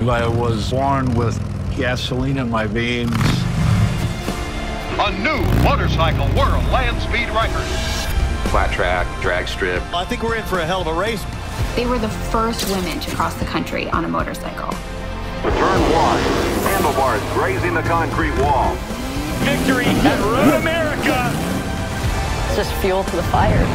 I was born with gasoline in my veins. A new motorcycle world land speed record. Flat track, drag strip. I think we're in for a hell of a race. They were the first women to cross the country on a motorcycle. Turn one. Handlebars grazing the concrete wall. Victory at Road America! It's just fuel to the fire.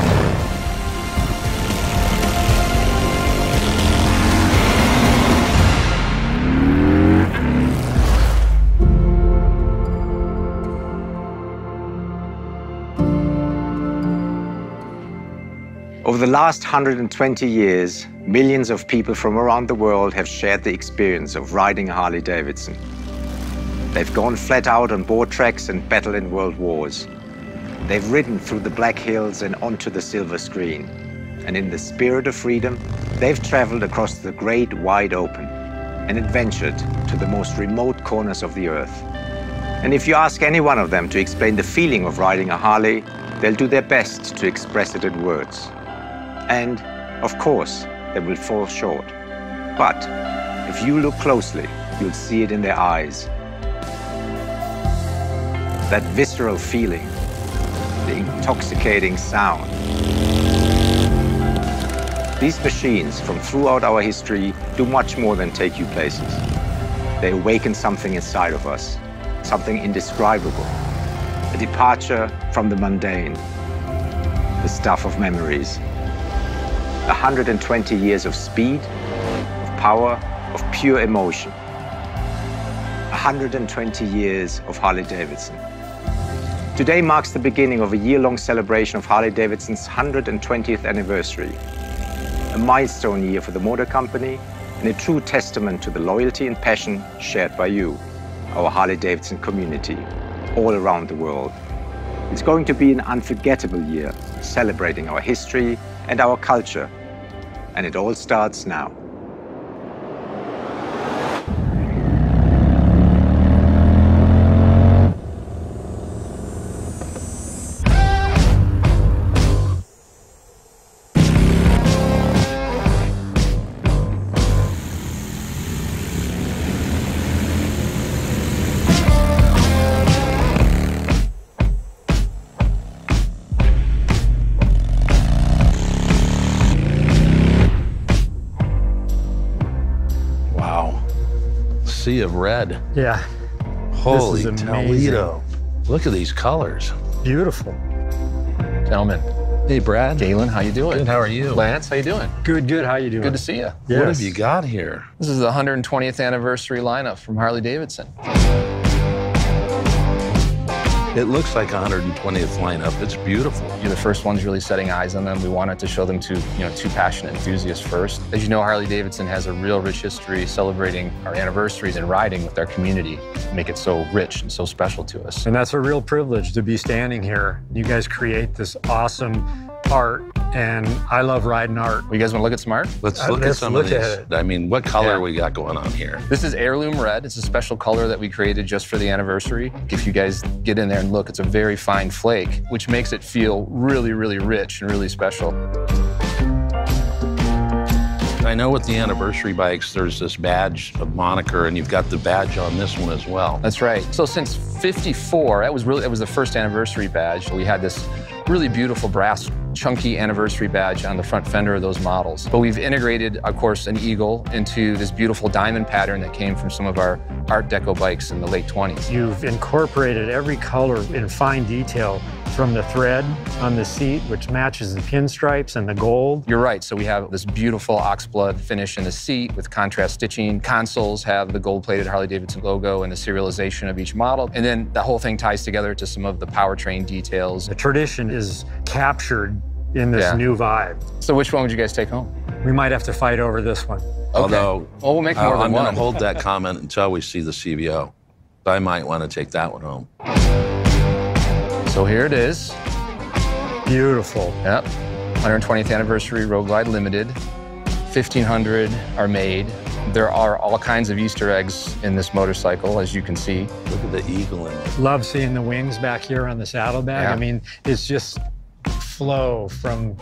Over the last 120 years, millions of people from around the world have shared the experience of riding a Harley-Davidson. They've gone flat out on board tracks and battled in world wars. They've ridden through the Black Hills and onto the silver screen. And in the spirit of freedom, they've traveled across the great wide open and adventured to the most remote corners of the earth. And if you ask any one of them to explain the feeling of riding a Harley, they'll do their best to express it in words. And, of course, they will fall short. But if you look closely, you'll see it in their eyes. That visceral feeling, the intoxicating sound. These machines from throughout our history do much more than take you places. They awaken something inside of us, something indescribable, a departure from the mundane, the stuff of memories. 120 years of speed, of power, of pure emotion. 120 years of Harley-Davidson. Today marks the beginning of a year-long celebration of Harley-Davidson's 120th anniversary. A milestone year for the motor company and a true testament to the loyalty and passion shared by you, our Harley-Davidson community, all around the world. It's going to be an unforgettable year, celebrating our history and our culture. And it all starts now. Sea of red. Yeah. Holy this is Toledo. Look at these colors. Beautiful. Gentlemen. Hey, Brad. Galen, how you doing? Good, how are you? Lance, how you doing? Good, good. How you doing? Good to see you. Yes. What have you got here? This is the 120th anniversary lineup from Harley-Davidson. It looks like a 120th lineup. It's beautiful. You're the first ones really setting eyes on them. We wanted to show them to, two passionate enthusiasts first. As you know, Harley-Davidson has a real rich history celebrating our anniversaries and riding with our community, make it so rich and so special to us. And that's a real privilege to be standing here. You guys create this awesome art, and I love riding art. Well, you guys want to look at some art? Let's look at some of these. I mean, what color we got going on here? This is heirloom red. It's a special color that we created just for the anniversary. If you guys get in there and look, it's a very fine flake, which makes it feel really, really rich and really special. I know with the anniversary bikes, there's this badge, a moniker, and you've got the badge on this one as well. That's right. So since '54, that was the first anniversary badge. We had this really beautiful brass chunky anniversary badge on the front fender of those models. But we've integrated, of course, an eagle into this beautiful diamond pattern that came from some of our Art Deco bikes in the late 20s. You've incorporated every color in fine detail, from the thread on the seat, which matches the pinstripes and the gold. You're right. So we have this beautiful oxblood finish in the seat with contrast stitching. Consoles have the gold-plated Harley-Davidson logo and the serialization of each model. And then the whole thing ties together to some of the powertrain details. The tradition is captured in this new vibe. So which one would you guys take home? We might have to fight over this one. Okay. Although, well, we'll make more than I'm one. going to hold that comment until we see the CVO. I might want to take that one home. So here it is. Beautiful. Yep. 120th anniversary Road Glide Limited. 1,500 are made. There are all kinds of Easter eggs in this motorcycle, as you can see. Look at the eagle in it. Love seeing the wings back here on the saddlebag. Yeah. I mean, it's just flow from...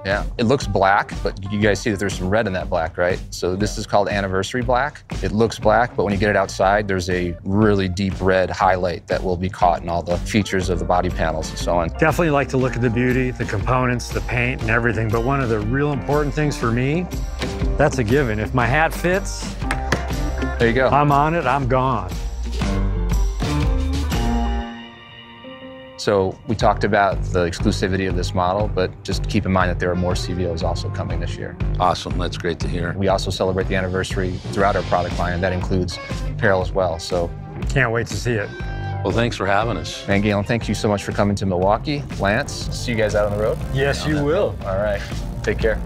Yeah, it looks black, but you guys see that there's some red in that black, right? So this is called anniversary black. It looks black, but when you get it outside, there's a really deep red highlight that will be caught in all the features of the body panels and so on. Definitely like to look at the beauty, the components, the paint and everything, but one of the real important things for me, that's a given. If my hat fits, there you go. I'm on it, I'm gone. So we talked about the exclusivity of this model, but just keep in mind that there are more CVOs also coming this year. Awesome, that's great to hear. We also celebrate the anniversary throughout our product line, and that includes apparel as well. So can't wait to see it. Well, thanks for having us. And Galen, thank you so much for coming to Milwaukee. Lance, see you guys out on the road? Yes, you will. All right, take care.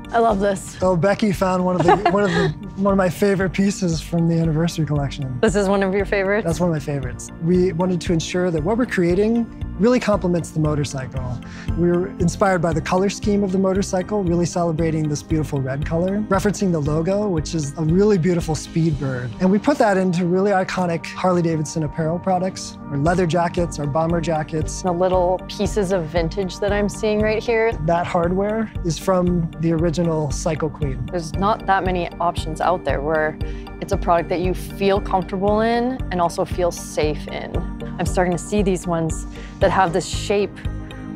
I love this. So Becky found one of my favorite pieces from the anniversary collection. This is one of your favorites? That's one of my favorites. We wanted to ensure that what we're creating really complements the motorcycle. We were inspired by the color scheme of the motorcycle, really celebrating this beautiful red color, referencing the logo, which is a really beautiful speed bird. And we put that into really iconic Harley-Davidson apparel products, our leather jackets, our bomber jackets. The little pieces of vintage that I'm seeing right here. That hardware is from the original Cycle Queen. There's not that many options out there where it's a product that you feel comfortable in and also feel safe in. I'm starting to see these ones that have this shape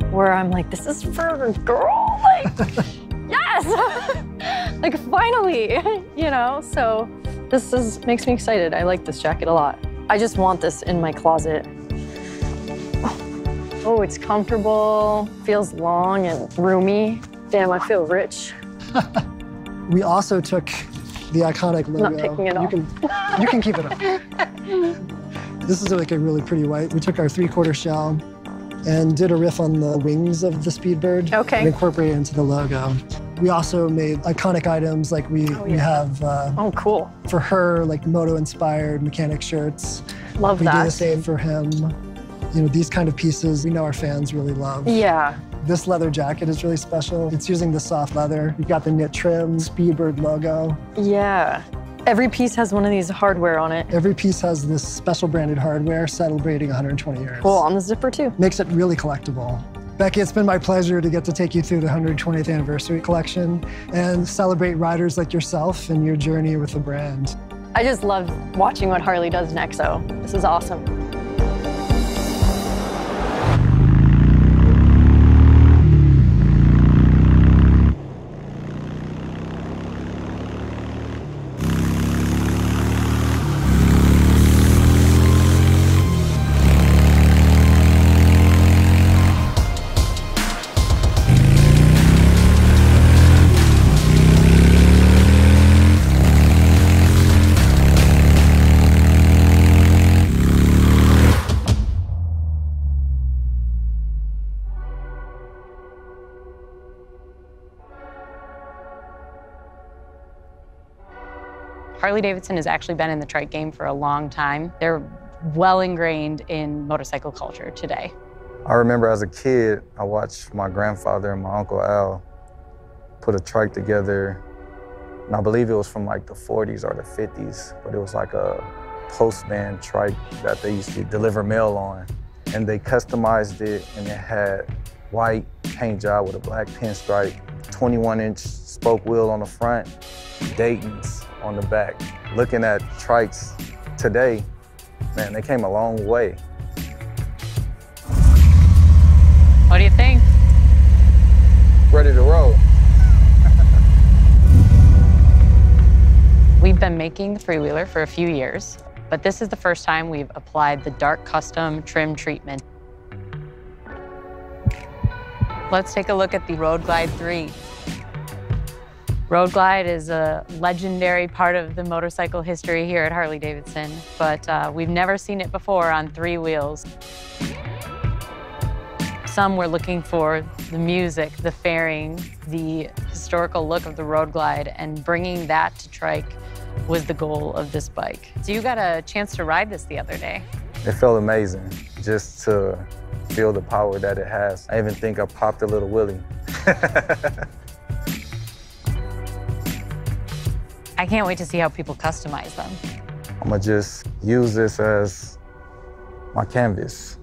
where I'm like, this is for a girl, like, yes! Like, finally, you know? So this makes me excited. I like this jacket a lot. I just want this in my closet. Oh, it's comfortable, feels long and roomy. Damn, I feel rich. We also took the iconic logo. I'm not picking it off. You can keep it up. This is like a really pretty white. We took our 3/4 shell and did a riff on the wings of the Speedbird. Okay. And incorporated it into the logo. We also made iconic items like we have. Oh, cool. For her, like moto-inspired mechanic shirts. Love that. We do the same for him. You know, these kind of pieces we know our fans really love. Yeah. This leather jacket is really special. It's using the soft leather. You've got the knit trim, Speedbird logo. Yeah. Every piece has one of these hardware on it. Every piece has this special branded hardware celebrating 120 years. Cool, on the zipper too. Makes it really collectible. Becky, it's been my pleasure to get to take you through the 120th anniversary collection and celebrate riders like yourself and your journey with the brand. I just love watching what Harley does next, so this is awesome. Harley-Davidson has actually been in the trike game for a long time. They're well ingrained in motorcycle culture today. I remember as a kid, I watched my grandfather and my Uncle Al put a trike together, and I believe it was from like the 40s or the 50s, but it was like a postman trike that they used to deliver mail on. And they customized it, and it had white paint job with a black pinstripe, 21-inch spoke wheel on the front, Dayton's on the back. Looking at trikes today, man, they came a long way. What do you think? Ready to roll. We've been making the freewheeler for a few years, but this is the first time we've applied the dark custom trim treatment. Let's take a look at the Road Glide 3. Road Glide is a legendary part of the motorcycle history here at Harley-Davidson, but we've never seen it before on 3 wheels. Some were looking for the music, the fairing, the historical look of the Road Glide, and bringing that to trike was the goal of this bike. So you got a chance to ride this the other day. It felt amazing just to feel the power that it has. I even think I popped a little wheelie. I can't wait to see how people customize them. I'm gonna just use this as my canvas.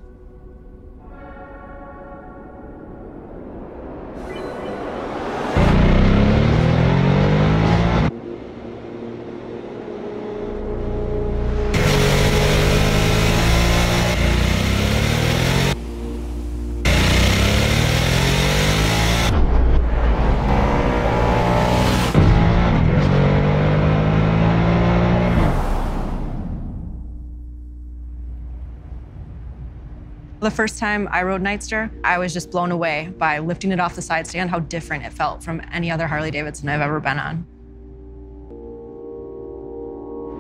The first time I rode Nightster, I was just blown away by lifting it off the side stand, how different it felt from any other Harley-Davidson I've ever been on.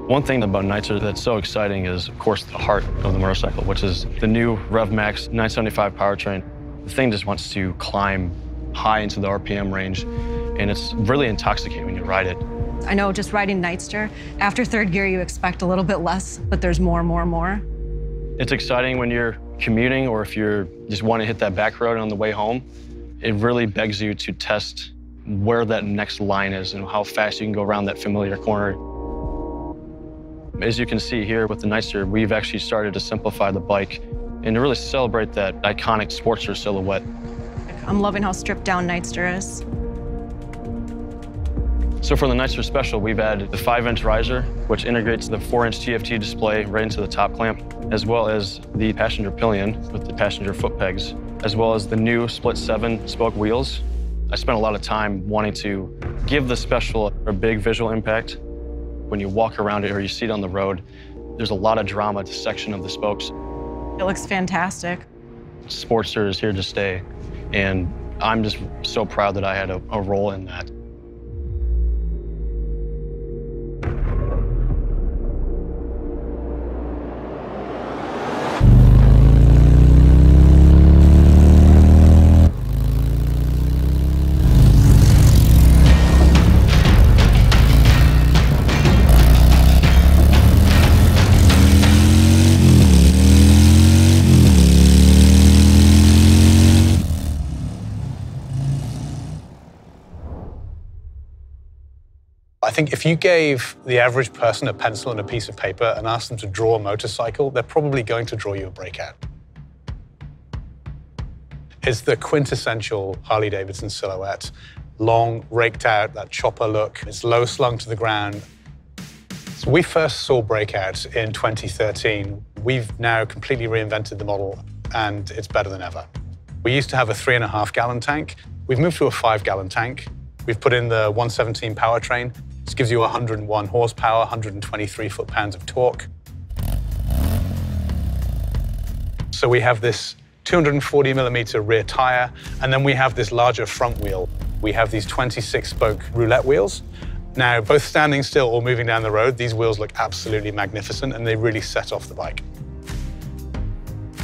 One thing about Nightster that's so exciting is, of course, the heart of the motorcycle, which is the new RevMax 975 powertrain. The thing just wants to climb high into the RPM range, and it's really intoxicating when you ride it. I know just riding Nightster, after third gear, you expect a little bit less, but there's more and more and more. It's exciting when you're commuting or if you're just want to hit that back road on the way home. It really begs you to test where that next line is and how fast you can go around that familiar corner. As you can see here with the Nightster, we've actually started to simplify the bike and to really celebrate that iconic Sportster silhouette. I'm loving how stripped down Nightster is. So for the Nightster Special, we've added the 5-inch riser, which integrates the 4-inch TFT display right into the top clamp, as well as the passenger pillion with the passenger foot pegs, as well as the new split 7-spoke wheels. I spent a lot of time wanting to give the Special a big visual impact. When you walk around it or you see it on the road, there's a lot of drama to section of the spokes. It looks fantastic. Sportster is here to stay, and I'm just so proud that I had a role in that. I think if you gave the average person a pencil and a piece of paper and asked them to draw a motorcycle, they're probably going to draw you a breakout. It's the quintessential Harley-Davidson silhouette. Long, raked out, that chopper look. It's low slung to the ground. So we first saw Breakout in 2013. We've now completely reinvented the model, and it's better than ever. We used to have a 3.5-gallon tank. We've moved to a 5-gallon tank. We've put in the 117 powertrain. This gives you 101 horsepower, 123 foot-pounds of torque. So we have this 240 millimeter rear tire, and then we have this larger front wheel. We have these 26-spoke roulette wheels. Now, both standing still or moving down the road, these wheels look absolutely magnificent, and they really set off the bike.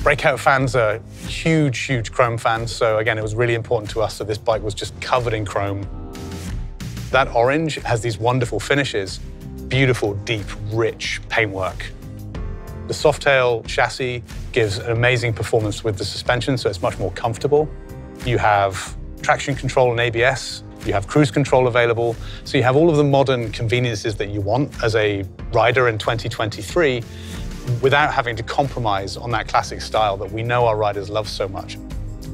Breakout fans are huge, huge chrome fans, so again, it was really important to us that this bike was just covered in chrome. That orange has these wonderful finishes, beautiful, deep, rich paintwork. The Softail chassis gives an amazing performance with the suspension, so it's much more comfortable. You have traction control and ABS. You have cruise control available. So you have all of the modern conveniences that you want as a rider in 2023 without having to compromise on that classic style that we know our riders love so much.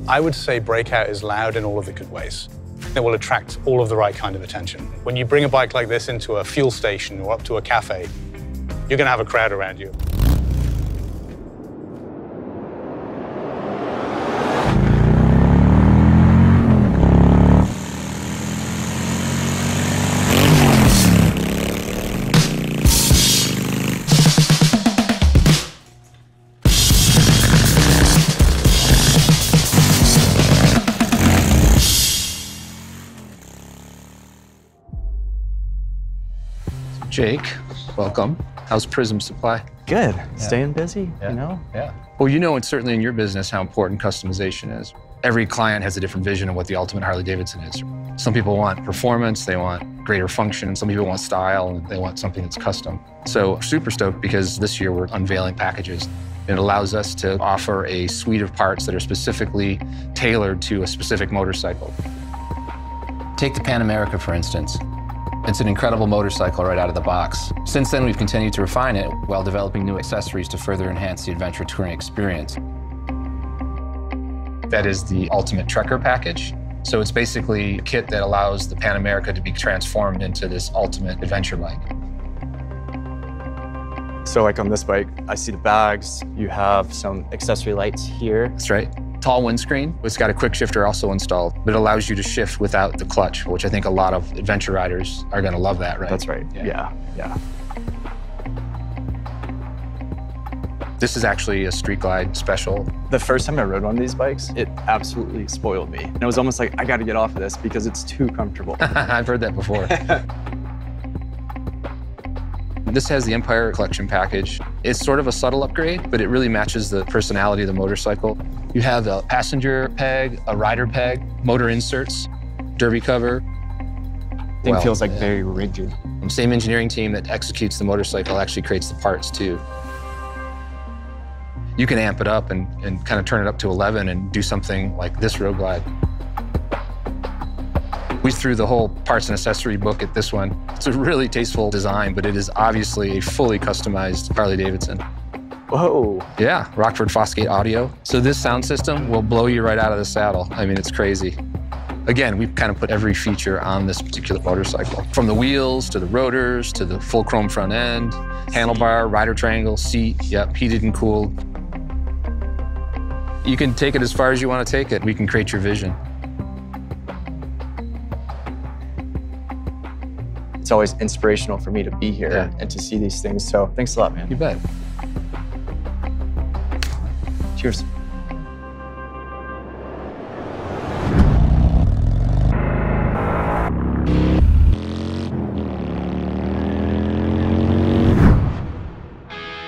I would say Breakout is loud in all of the good ways. It will attract all of the right kind of attention. When you bring a bike like this into a fuel station or up to a cafe, you're going to have a crowd around you. Jake, welcome. How's Prism Supply? Good. Yeah. Staying busy, you know? Yeah. Well, you know, it's certainly in your business how important customization is. Every client has a different vision of what the ultimate Harley-Davidson is. Some people want performance, they want greater function. Some people want style, and they want something that's custom. So super stoked because this year we're unveiling packages. It allows us to offer a suite of parts that are specifically tailored to a specific motorcycle. Take the Pan America, for instance. It's an incredible motorcycle right out of the box. Since then, we've continued to refine it while developing new accessories to further enhance the adventure touring experience. That is the Ultimate Trekker package. So it's basically a kit that allows the Pan America to be transformed into this ultimate adventure bike. So like on this bike, I see the bags. You have some accessory lights here. That's right. Tall windscreen. It's got a quick shifter also installed, but it allows you to shift without the clutch, which I think a lot of adventure riders are going to love that, right? That's right. Yeah. This is actually a Street Glide special. The first time I rode one of these bikes, it absolutely spoiled me. And it was almost like, I got to get off of this because it's too comfortable. I've heard that before. This has the Empire Collection package. It's sort of a subtle upgrade, but it really matches the personality of the motorcycle. You have a passenger peg, a rider peg, motor inserts, derby cover. Thing feels like very rigid. The same engineering team that executes the motorcycle actually creates the parts too. You can amp it up and kind of turn it up to 11 and do something like this road glide. We threw the whole parts and accessory book at this one. It's a really tasteful design, but it is obviously a fully customized Harley-Davidson. Whoa. Yeah, Rockford Fosgate audio. So this sound system will blow you right out of the saddle. I mean, it's crazy. Again, we've kind of put every feature on this particular motorcycle. From the wheels, to the rotors, to the full chrome front end, handlebar, rider triangle, seat, yep, heated and cooled. You can take it as far as you want to take it. We can create your vision. It's always inspirational for me to be here and to see these things. So thanks a lot, man. You bet. Cheers.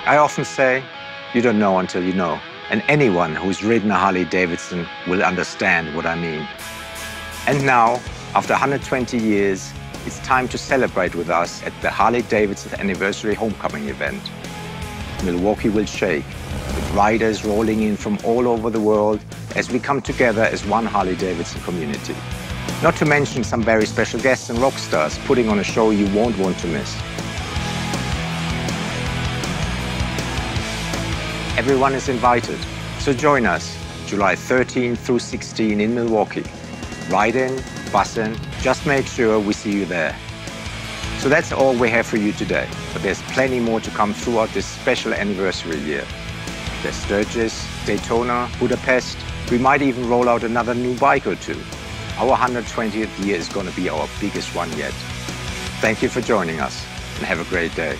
I often say, you don't know until you know. And anyone who's ridden a Harley-Davidson will understand what I mean. And now, after 120 years, it's time to celebrate with us at the Harley-Davidson Anniversary Homecoming event. Milwaukee will shake, with riders rolling in from all over the world as we come together as one Harley-Davidson community. Not to mention some very special guests and rock stars putting on a show you won't want to miss. Everyone is invited, so join us July 13 through 16 in Milwaukee. Ride in, bus in, just make sure we see you there. So that's all we have for you today, but there's plenty more to come throughout this special anniversary year. There's Sturgis, Daytona, Budapest. We might even roll out another new bike or two. Our 120th year is going to be our biggest one yet. Thank you for joining us, and have a great day.